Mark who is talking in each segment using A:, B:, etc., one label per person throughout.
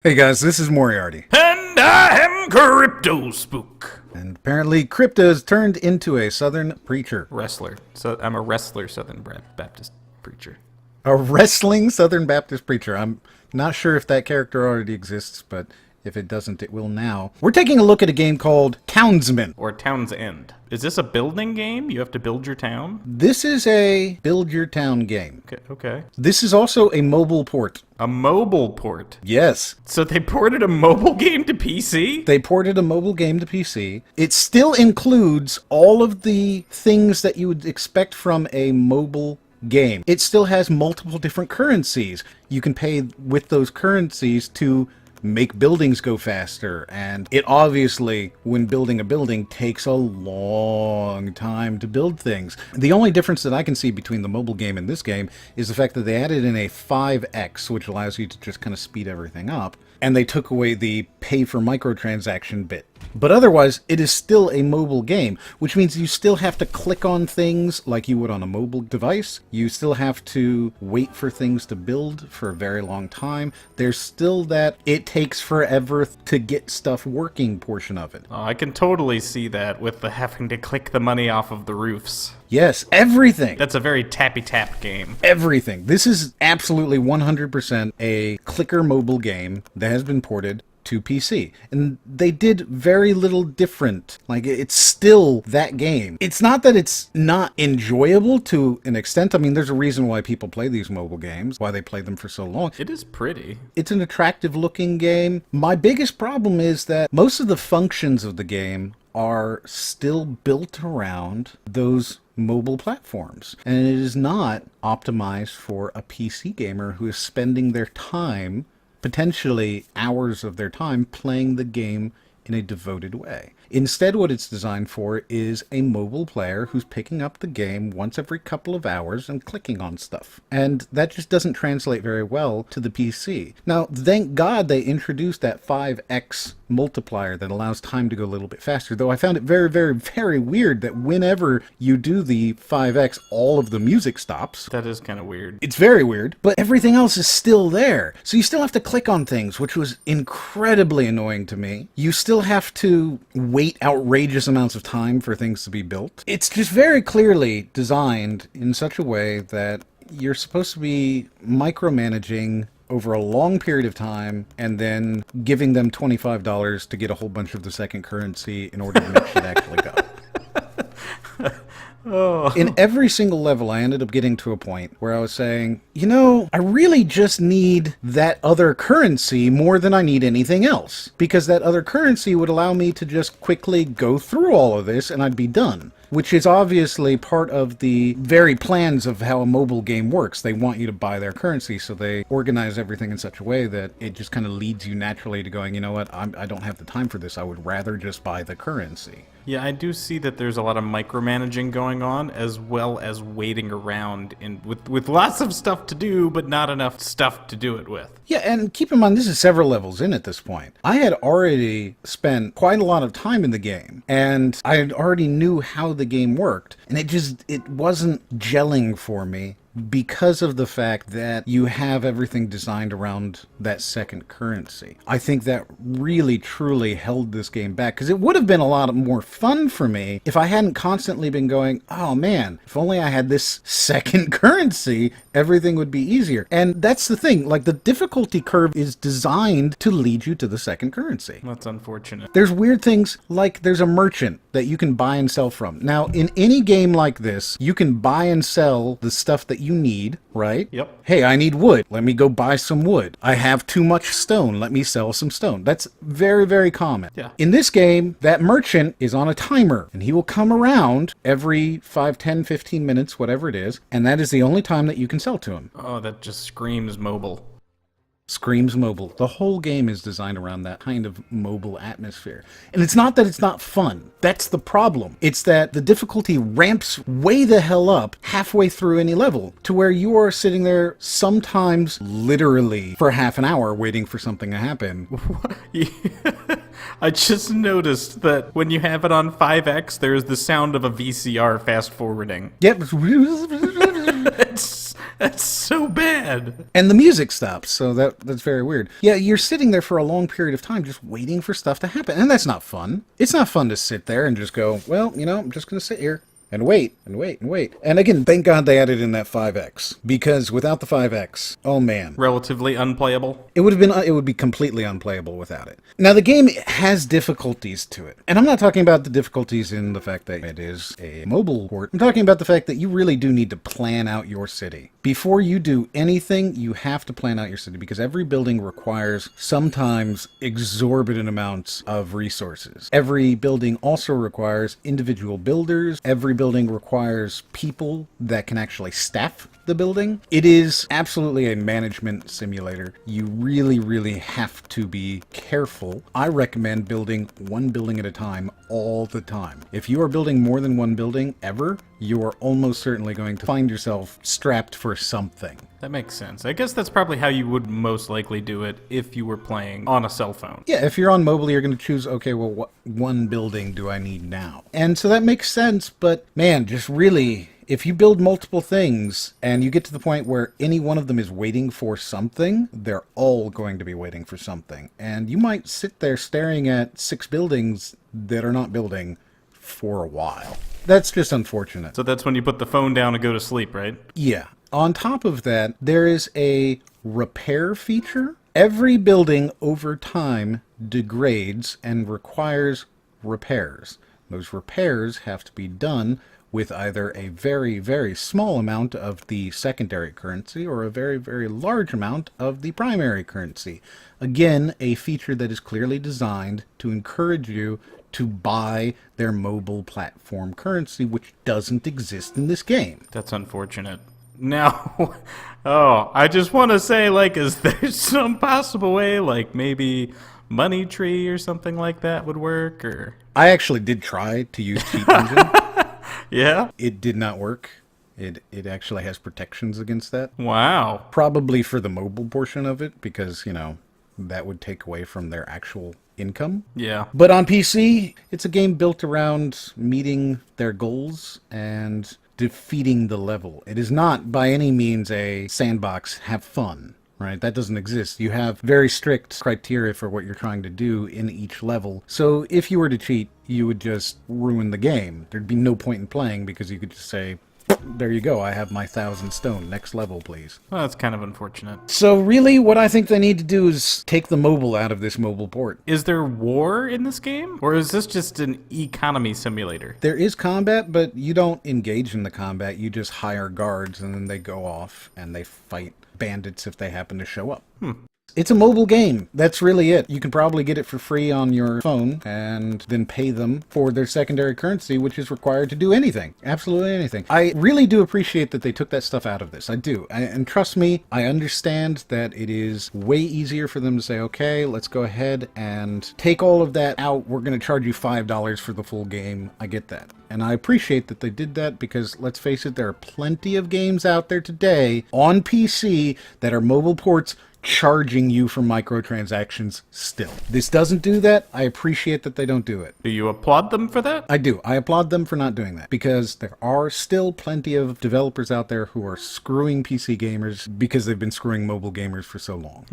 A: Hey guys, this is Moriarty.
B: And I am Crypto Spook.
A: And apparently Crypto's turned into a Southern preacher.
B: Wrestler. So I'm a wrestler Southern Baptist preacher.
A: A wrestling Southern Baptist preacher. I'm not sure if that character already exists, but if it doesn't, it will now. We're taking a look at a game called Townsmen.
B: Or Town's End. Is this a building game? You have to build your town?
A: This is a build your town game.
B: Okay.
A: This is also a mobile port.
B: A mobile port.
A: Yes.
B: So they ported a mobile game to PC?
A: They ported a mobile game to PC. It still includes all of the things that you would expect from a mobile game. It still has multiple different currencies. You can pay with those currencies to make buildings go faster, and it obviously, when building a building, takes a long time to build things. The only difference that I can see between the mobile game and this game is the fact that they added in a 5x, which allows you to just kind of speed everything up, and they took away the pay for microtransaction bit. But otherwise, it is still a mobile game, which means you still have to click on things like you would on a mobile device. You still have to wait for things to build for a very long time. There's still that it takes forever to get stuff working portion of it.
B: Oh, I can totally see that with the having to click the money off of the roofs.
A: Yes, everything.
B: That's a very tappy-tap game.
A: Everything. This is absolutely 100% a clicker mobile game that has been ported to PC. And they did very little different. Like, it's still that game. It's not that it's not enjoyable to an extent. I mean, there's a reason why people play these mobile games, why they play them for so long.
B: It is pretty.
A: It's an attractive looking game. My biggest problem is that most of the functions of the game are still built around those mobile platforms. And it is not optimized for a PC gamer who is spending their time, potentially hours of their time, playing the game in a devoted way. Instead, what it's designed for is a mobile player who's picking up the game once every couple of hours and clicking on stuff. And that just doesn't translate very well to the PC. Now, thank God they introduced that 5x multiplier that allows time to go a little bit faster, though I found it very, very, very weird that whenever you do the 5x, all of the music stops.
B: That is kind of weird.
A: It's very weird, but everything else is still there. So you still have to click on things, which was incredibly annoying to me. You still have to wait outrageous amounts of time for things to be built. It's just very clearly designed in such a way that you're supposed to be micromanaging over a long period of time and then giving them $25 to get a whole bunch of the second currency in order to make shit actually go.
B: Oh.
A: In every single level, I ended up getting to a point where I was saying, you know, I really just need that other currency more than I need anything else. Because that other currency would allow me to just quickly go through all of this and I'd be done. Which is obviously part of the very plans of how a mobile game works. They want you to buy their currency, so they organize everything in such a way that it just kind of leads you naturally to going, you know what, I don't have the time for this. I would rather just buy the currency.
B: Yeah, I do see that there's a lot of micromanaging going on, as well as waiting around with lots of stuff to do, but not enough stuff to do it with.
A: Yeah, and keep in mind, this is several levels in at this point. I had already spent quite a lot of time in the game, and I already knew how the game worked, and it wasn't gelling for me because of the fact that you have everything designed around that second currency. I think that really, truly held this game back, because it would have been a lot more fun for me if I hadn't constantly been going, oh man, if only I had this second currency, everything would be easier. And that's the thing, like, the difficulty curve is designed to lead you to the second currency.
B: That's unfortunate.
A: There's weird things, like there's a merchant that you can buy and sell from. Now, in any game like this, you can buy and sell the stuff that you need, right?
B: Yep.
A: Hey, I need wood. Let me go buy some wood. I have too much stone. Let me sell some stone. That's very, very common.
B: Yeah.
A: In this game, that merchant is on a timer, and he will come around every 5, 10, 15 minutes, whatever it is, and that is the only time that you can sell to him.
B: Oh, that just screams mobile.
A: Screams mobile. The whole game is designed around that kind of mobile atmosphere. And it's not that it's not fun. That's the problem. It's that the difficulty ramps way the hell up halfway through any level, to where you are sitting there sometimes literally for half an hour waiting for something to happen.
B: I just noticed that when you have it on 5x, there's the sound of a VCR fast forwarding.
A: Yep.
B: That's so bad.
A: And the music stops, so that's very weird. Yeah, you're sitting there for a long period of time just waiting for stuff to happen, and that's not fun. It's not fun to sit there and just go, well, I'm just going to sit here. And wait, and wait, and wait. And again, thank God they added in that 5x. Because without the 5x, oh man.
B: Relatively unplayable.
A: It would be completely unplayable without it. Now, the game has difficulties to it. And I'm not talking about the difficulties in the fact that it is a mobile port. I'm talking about the fact that you really do need to plan out your city. Before you do anything, you have to plan out your city, because every building requires sometimes exorbitant amounts of resources. Every building also requires individual builders. Every building requires people that can actually staff the building. It is absolutely a management simulator. You really, really have to be careful. I recommend building one building at a time all the time. If you are building more than one building ever, you are almost certainly going to find yourself strapped for something.
B: That makes sense. I guess that's probably how you would most likely do it if you were playing on a cell phone.
A: Yeah, if you're on mobile, you're going to choose, okay, well, what one building do I need now? And so that makes sense, but man, just really, if you build multiple things and you get to the point where any one of them is waiting for something, they're all going to be waiting for something. And you might sit there staring at 6 buildings that are not building for a while. That's just unfortunate.
B: So that's when you put the phone down and go to sleep, right?
A: Yeah. On top of that, there is a repair feature. Every building over time degrades and requires repairs. Those repairs have to be done with either a very, very small amount of the secondary currency or a very, very large amount of the primary currency. Again, a feature that is clearly designed to encourage you to buy their mobile platform currency, which doesn't exist in this game.
B: That's unfortunate. Now, I just want to say, is there some possible way, maybe Money Tree or something like that would work, or?
A: I actually did try to use Cheat Engine.
B: Yeah?
A: It did not work. It actually has protections against that.
B: Wow.
A: Probably for the mobile portion of it, because, that would take away from their actual income.
B: Yeah.
A: But on PC, it's a game built around meeting their goals and defeating the level. It is not by any means a sandbox, have fun, right? That doesn't exist. You have very strict criteria for what you're trying to do in each level. So if you were to cheat, you would just ruin the game. There'd be no point in playing because you could just say, there you go, I have my 1,000 stone. Next level, please.
B: Well, that's kind of unfortunate.
A: So really, what I think they need to do is take the mobile out of this mobile port.
B: Is there war in this game? Or is this just an economy simulator?
A: There is combat, but you don't engage in the combat. You just hire guards, and then they go off, and they fight bandits if they happen to show up. It's a mobile game. That's really it. You can probably get it for free on your phone and then pay them for their secondary currency, which is required to do anything. Absolutely anything. I really do appreciate that they took that stuff out of this. I do. And trust me, I understand that it is way easier for them to say, okay, let's go ahead and take all of that out. We're going to charge you $5 for the full game. I get that. And I appreciate that they did that because, let's face it, there are plenty of games out there today on PC that are mobile ports charging you for microtransactions still. This doesn't do that. I appreciate that they don't do it.
B: Do you applaud them for that?
A: I do. I applaud them for not doing that because there are still plenty of developers out there who are screwing PC gamers because they've been screwing mobile gamers for so long.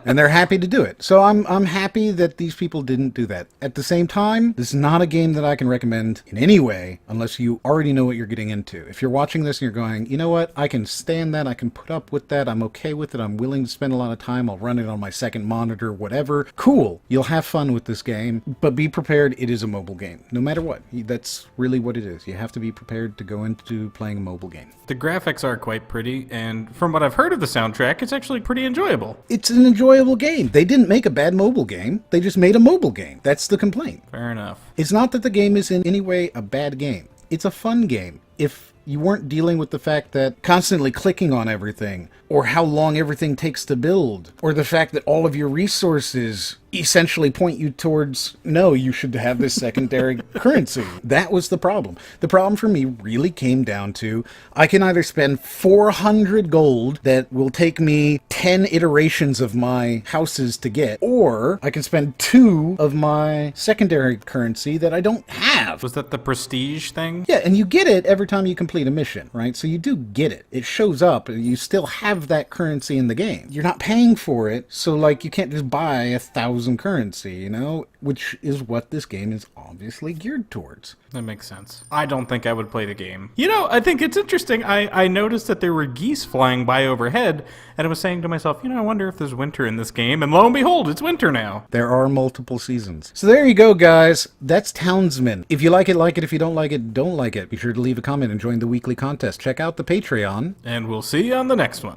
A: And they're happy to do it. So I'm happy that these people didn't do that. At the same time, this is not a game that I can recommend in any way unless you already know what you're getting into. If you're watching this and you're going, you know what, I can stand that, I can put up with that, I'm okay with it, I'm willing to spend a lot of time, I'll run it on my second monitor, whatever. Cool. You'll have fun with this game, but be prepared, it is a mobile game. No matter what. That's really what it is. You have to be prepared to go into playing a mobile game.
B: The graphics are quite pretty, and from what I've heard of the soundtrack, it's actually pretty enjoyable.
A: It's an enjoyable game. They didn't make a bad mobile game. They just made a mobile game. That's the complaint.
B: Fair enough.
A: It's not that the game is in any way a bad game. It's a fun game. If you weren't dealing with the fact that constantly clicking on everything, or how long everything takes to build, or the fact that all of your resources essentially point you towards, no, you should have this secondary currency. That was the problem. The problem for me really came down to, I can either spend 400 gold that will take me 10 iterations of my houses to get, or I can spend 2 of my secondary currency that I don't have. have.
B: Was that the prestige thing?
A: Yeah, and you get it every time you complete a mission, right? So you do get it. It shows up, and you still have that currency in the game. You're not paying for it, so, like, you can't just buy 1,000 currency, you know? Which is what this game is obviously geared towards.
B: That makes sense. I don't think I would play the game. You know, I think it's interesting. I noticed that there were geese flying by overhead, and I was saying to myself, you know, I wonder if there's winter in this game, and lo and behold, it's winter now.
A: There are multiple seasons. So there you go, guys. That's Townsmen. If you like it, like it. If you don't like it, don't like it. Be sure to leave a comment and join the weekly contest. Check out the Patreon.
B: And we'll see you on the next one.